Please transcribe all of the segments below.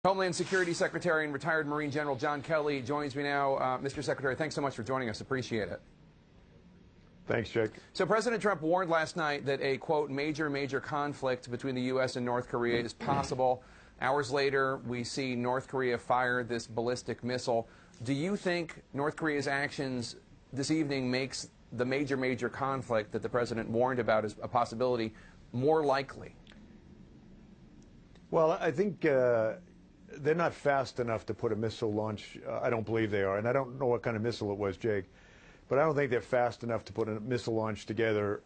Homeland Security Secretary and retired Marine General John Kelly joins me now. Mr. Secretary, thanks so much for joining us. Appreciate it. Thanks, Jake. So President Trump warned last night that a, quote, major conflict between the U.S. and North Korea is possible. Hours later, we see North Korea fire this ballistic missile. Do you think North Korea's actions this evening makes the major conflict that the president warned about as a possibility more likely? Well, I think they're not fast enough to put a missile launch. I don't believe they are, and I don't know what kind of missile it was, Jake. But I don't think they're fast enough to put a missile launch together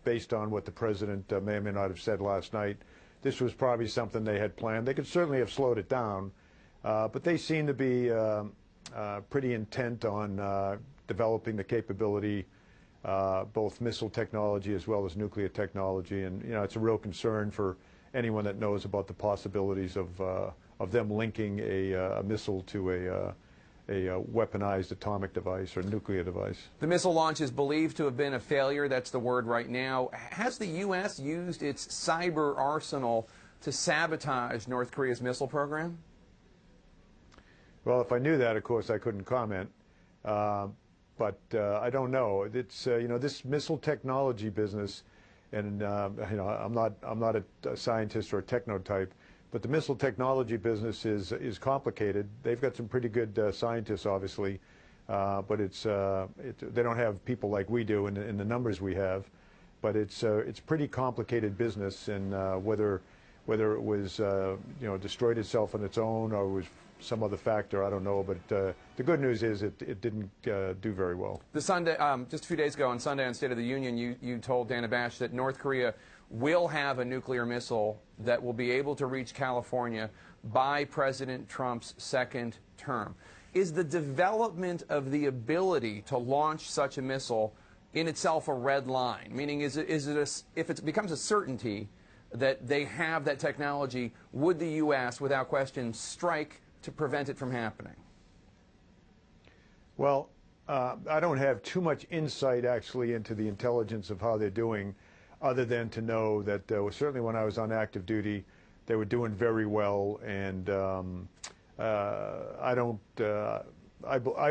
based on what the president may or may not have said last night. This was probably something they had planned. They could certainly have slowed it down, but they seem to be pretty intent on developing the capability, both missile technology as well as nuclear technology. And, you know, it's a real concern for anyone that knows about the possibilities of them linking a missile to a weaponized atomic device or nuclear device. The missile launch is believed to have been a failure. That's the word right now. Has the U.S. used its cyber arsenal to sabotage North Korea's missile program? Well, if I knew that, of course, I couldn't comment. But I don't know. It's you know, this missile technology business, and you know, I'm not a scientist or a technotype, but the missile technology business is complicated. They've got some pretty good scientists, obviously, but they don't have people like we do in the numbers we have. But it's pretty complicated business, and whether it was you know, destroyed itself on its own or was some other factor, I don't know. But the good news is it didn't do very well. The Sunday, just a few days ago on Sunday on State of the Union, you told Dana Bash that North Korea will have a nuclear missile that will be able to reach California by President Trump's second term. Is the development of the ability to launch such a missile in itself a red line? Meaning, if it becomes a certainty that they have that technology, would the U.S., without question, strike to prevent it from happening? Well, I don't have too much insight, actually, into the intelligence of how they're doing, other than to know that certainly when I was on active duty, they were doing very well, and I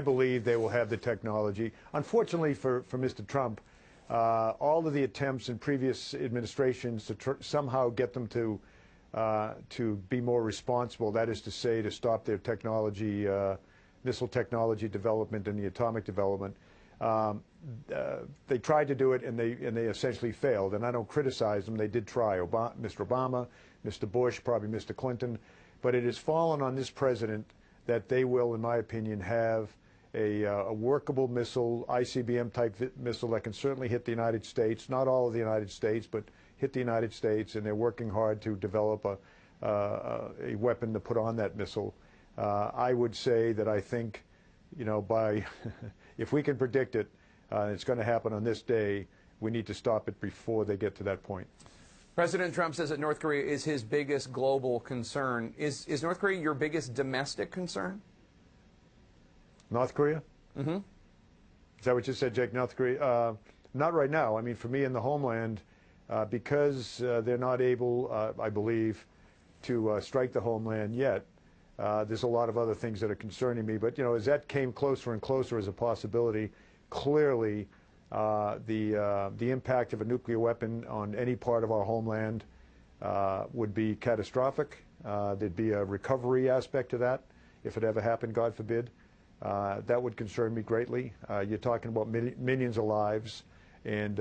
believe they will have the technology. Unfortunately for Mr. Trump, all of the attempts in previous administrations to somehow get them to be more responsible, that is to say, to stop their technology, missile technology development and the atomic development. They tried to do it, and they essentially failed. And I don't criticize them. They did try. Mr. Obama, Mr. Bush, probably Mr. Clinton. But it has fallen on this president that they will, in my opinion, have a workable missile, ICBM-type missile that can certainly hit the United States. Not all of the United States, but hit the United States. And they're working hard to develop a weapon to put on that missile. I would say that I think, you know, by if we can predict it, it's going to happen on this day, we need to stop it before they get to that point. President Trump says that North Korea is his biggest global concern. Is North Korea your biggest domestic concern? North Korea? Mm-hmm. Is that what you said, Jake? North Korea? Not right now. I mean, for me in the homeland, because they're not able, I believe, to strike the homeland yet, there's a lot of other things that are concerning me. But, you know, as that came closer and closer as a possibility, clearly the impact of a nuclear weapon on any part of our homeland would be catastrophic. There'd be a recovery aspect to that if it ever happened, God forbid. That would concern me greatly. You're talking about millions of lives and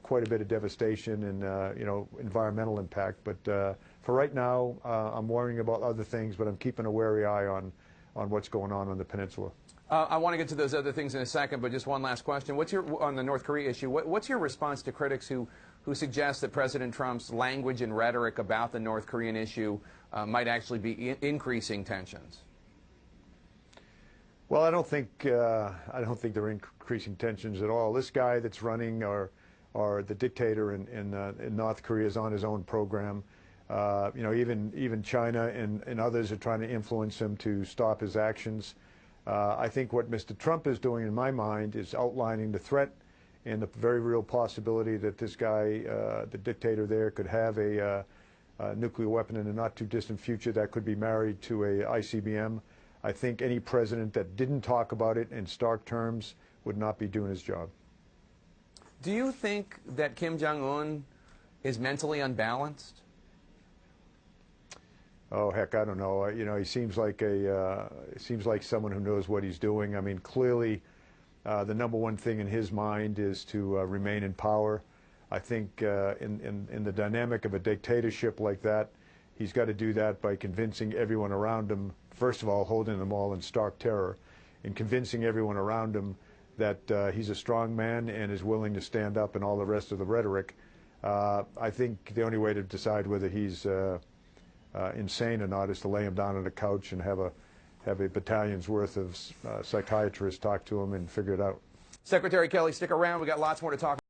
quite a bit of devastation and, you know, environmental impact. But for right now, I'm worrying about other things, but I'm keeping a wary eye on what's going on the peninsula. I want to get to those other things in a second, but just one last question. On the North Korea issue, what's your response to critics who suggest that President Trump's language and rhetoric about the North Korean issue might actually be increasing tensions? Well, I don't think they're increasing tensions at all. This guy that's running, or the dictator in North Korea, is on his own program. You know, even China and others are trying to influence him to stop his actions. I think what Mr. Trump is doing, in my mind, is outlining the threat and the very real possibility that this guy, the dictator there, could have a nuclear weapon in the not-too-distant future that could be married to a ICBM. I think any president that didn't talk about it in stark terms would not be doing his job. Do you think that Kim Jong-un is mentally unbalanced? Oh heck, I don't know. You know, he seems like someone who knows what he's doing. I mean, clearly, the number one thing in his mind is to remain in power. I think in the dynamic of a dictatorship like that, he's got to do that by convincing everyone around him, first of all, holding them all in stark terror, and convincing everyone around him that he's a strong man and is willing to stand up and all the rest of the rhetoric. I think the only way to decide whether he's insane or not is to lay him down on a couch and have a battalion's worth of psychiatrists talk to him and figure it out. Secretary Kelly, stick around. We got lots more to talk about.